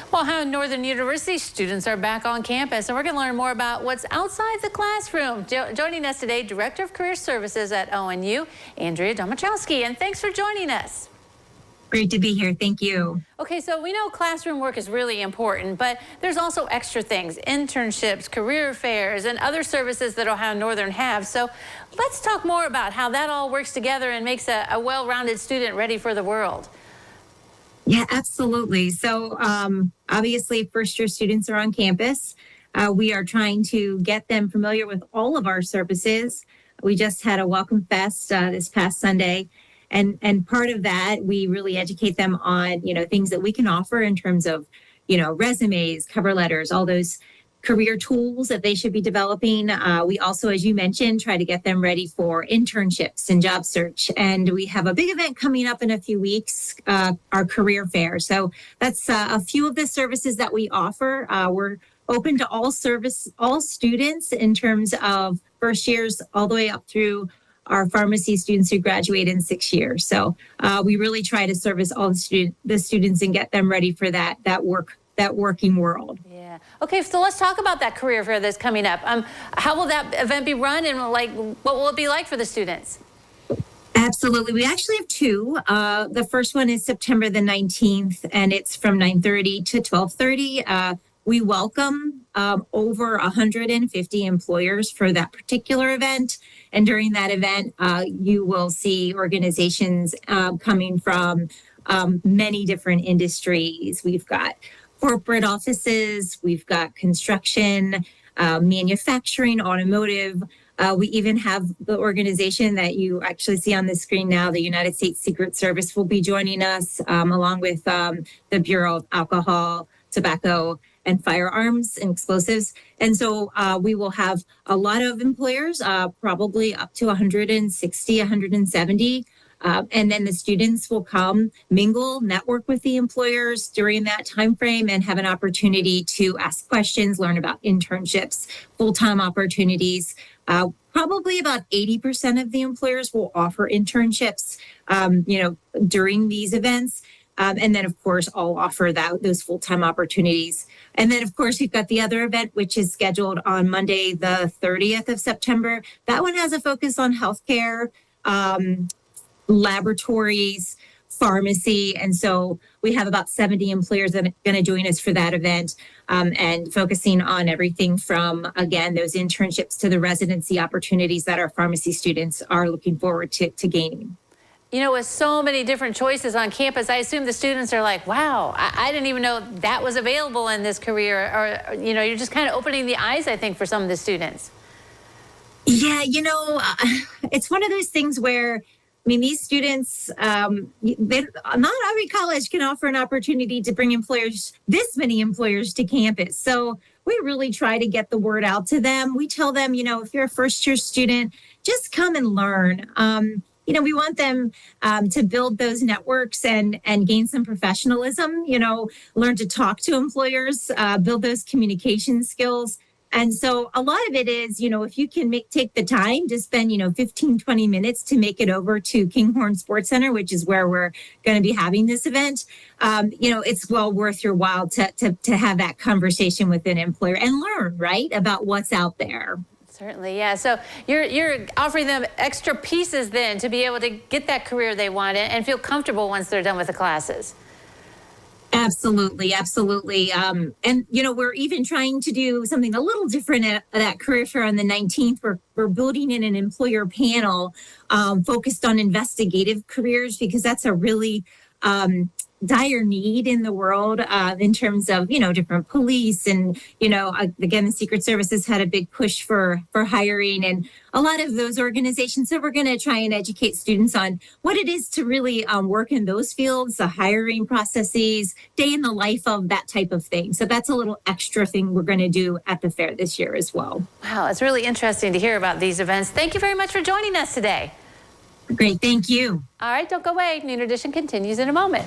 Well, Ohio Northern University students are back on campus, and we're going to learn more about what's outside the classroom. Joining us today, Director of Career Services at ONU, Andrea Domachowski, and thanks for joining us. Great to be here. Thank you. Okay, so we know classroom work is really important, but there's also extra things, internships, career fairs, and other services that Ohio Northern have. So let's talk more about how that all works together and makes a well-rounded student ready for the world. Yeah, absolutely. So obviously, first-year students are on campus. We are trying to get them familiar with all of our services. We just had a Welcome Fest this past Sunday. And part of that, we really educate them on, things that we can offer in terms of, resumes, cover letters, all those career tools that they should be developing. We also, as you mentioned, try to get them ready for internships and job search. And we have a big event coming up in a few weeks, our career fair. So that's a few of the services that we offer. We're open to all students in terms of first years all the way up through our pharmacy students who graduate in 6 years. So we really try to service all the students and get them ready for that working world. Yeah. Okay, so let's talk about that career fair that's coming up. How will that event be run, and what will it be like for the students? Absolutely. We actually have two. The first one is September the 19th, and it's from 9:30 to 12:30. We welcome over 150 employers for that particular event. And during that event, you will see organizations coming from many different industries. We've got corporate offices, we've got construction, manufacturing, automotive. We even have the organization that you actually see on the screen now, the United States Secret Service will be joining us, along with the Bureau of Alcohol, Tobacco, and Firearms and Explosives. And so we will have a lot of employers, probably up to 160, 170. And then the students will come, mingle, network with the employers during that time frame, and have an opportunity to ask questions, learn about internships, full-time opportunities. Probably about 80% of the employers will offer internships, during these events. And then, of course, I'll offer those full-time opportunities. And then, of course, we've got the other event, which is scheduled on Monday, the 30th of September. That one has a focus on healthcare, laboratories, pharmacy. And so we have about 70 employers that are going to join us for that event, and focusing on everything from, again, those internships to the residency opportunities that our pharmacy students are looking forward to gaining. With so many different choices on campus, I assume the students are like, wow, I didn't even know that was available in this career. Or, you're just kind of opening the eyes, I think, for some of the students. Yeah, it's one of those things where, these students, not every college can offer an opportunity to bring this many employers to campus. So we really try to get the word out to them. We tell them, if you're a first-year student, just come and learn. We want them to build those networks and gain some professionalism, learn to talk to employers, build those communication skills. And so a lot of it is, if you can take the time to spend, 15, 20 minutes to make it over to Kinghorn Sports Center, which is where we're going to be having this event, it's well worth your while to have that conversation with an employer and learn, right, about what's out there. Certainly, yeah. So you're offering them extra pieces then to be able to get that career they want and feel comfortable once they're done with the classes. Absolutely, absolutely. And we're even trying to do something a little different at that career fair on the 19th. We're building in an employer panel focused on investigative careers, because that's a really dire need in the world in terms of, different police. And, again, the Secret Service has had a big push for hiring, and a lot of those organizations. So we're going to try and educate students on what it is to really work in those fields, the hiring processes, day in the life of that type of thing. So that's a little extra thing we're going to do at the fair this year as well. Wow, it's really interesting to hear about these events. Thank you very much for joining us today. Great. Thank you. All right, don't go away. Noon Edition continues in a moment.